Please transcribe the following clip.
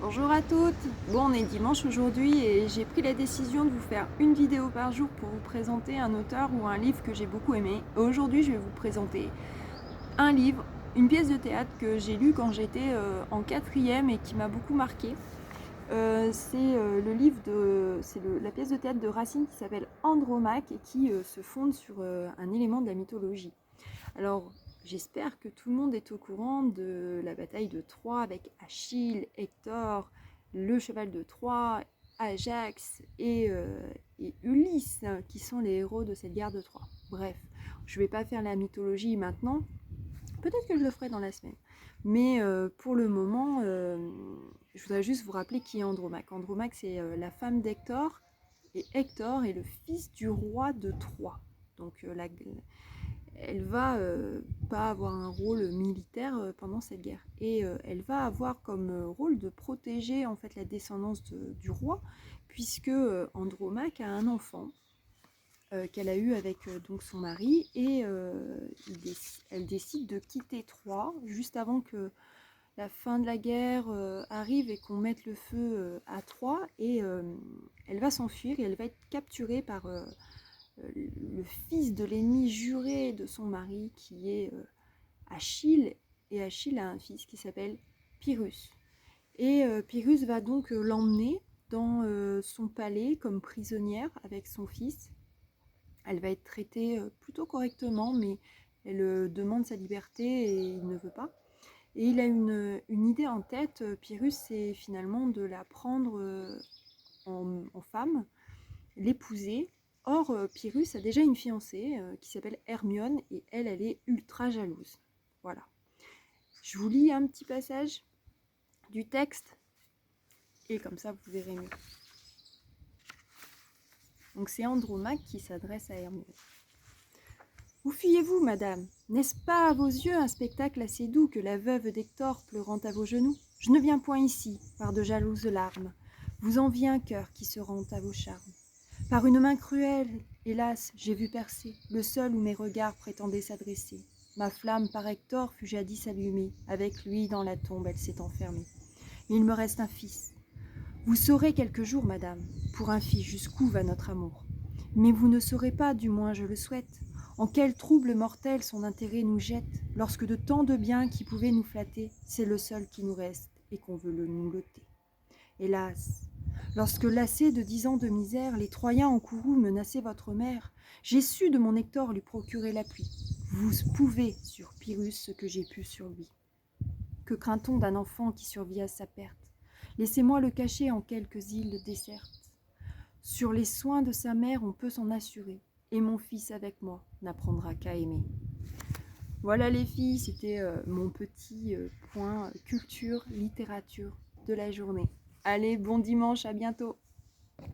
Bonjour à toutes. Bon, on est dimanche aujourd'hui et j'ai pris la décision de vous faire une vidéo par jour pour vous présenter un auteur ou un livre que j'ai beaucoup aimé. Aujourd'hui, je vais vous présenter un livre, une pièce de théâtre que j'ai lue quand j'étais en quatrième et qui m'a beaucoup marqué. La pièce de théâtre de Racine qui s'appelle Andromaque et qui se fonde sur un élément de la mythologie. Alors, j'espère que tout le monde est au courant de la bataille de Troie avec Achille, Hector, le cheval de Troie, Ajax et Ulysse, qui sont les héros de cette guerre de Troie. Bref, je ne vais pas faire la mythologie maintenant, peut-être que je le ferai dans la semaine. Mais pour le moment, je voudrais juste vous rappeler qui est Andromaque. Andromaque, c'est la femme d'Hector, et Hector est le fils du roi de Troie. Donc elle va pas avoir un rôle militaire pendant cette guerre. Et elle va avoir comme rôle de protéger en fait la descendance du roi, puisque Andromaque a un enfant qu'elle a eu avec donc son mari, et elle décide de quitter Troie juste avant que la fin de la guerre arrive et qu'on mette le feu à Troie, et elle va s'enfuir et elle va être capturée par le fils de l'ennemi juré de son mari qui est Achille, et Achille a un fils qui s'appelle Pyrrhus. Et Pyrrhus va donc l'emmener dans son palais comme prisonnière avec son fils. Elle va être traitée plutôt correctement, mais elle demande sa liberté et il ne veut pas. Et il a une idée en tête, Pyrrhus, c'est finalement de la prendre en femme, l'épouser. Or, Pyrrhus a déjà une fiancée qui s'appelle Hermione, et elle est ultra jalouse. Voilà. Je vous lis un petit passage du texte, et comme ça vous verrez mieux. Donc c'est Andromaque qui s'adresse à Hermione. Où fuyez-vous, madame? N'est-ce pas à vos yeux un spectacle assez doux que la veuve d'Hector pleurant à vos genoux? Je ne viens point ici, par de jalouses larmes, vous envier un cœur qui se rend à vos charmes. Par une main cruelle, hélas, j'ai vu percer le seul où mes regards prétendaient s'adresser. Ma flamme par Hector fut jadis allumée, avec lui dans la tombe elle s'est enfermée. Mais il me reste un fils. Vous saurez quelque jour, madame, pour un fils jusqu'où va notre amour. Mais vous ne saurez pas, du moins je le souhaite, en quel trouble mortel son intérêt nous jette, lorsque de tant de biens qui pouvaient nous flatter, c'est le seul qui nous reste et qu'on veut nous l'ôter. Hélas, lorsque lassés de 10 ans de misère, les Troyens en courroux menaçaient votre mère, j'ai su de mon Hector lui procurer l'appui. Vous pouvez sur Pyrrhus ce que j'ai pu sur lui. Que craint-on d'un enfant qui survit à sa perte? Laissez-moi le cacher en quelques îles désertes. Sur les soins de sa mère, on peut s'en assurer, et mon fils avec moi n'apprendra qu'à aimer. Voilà les filles, c'était mon petit point culture, littérature de la journée. Allez, bon dimanche, à bientôt!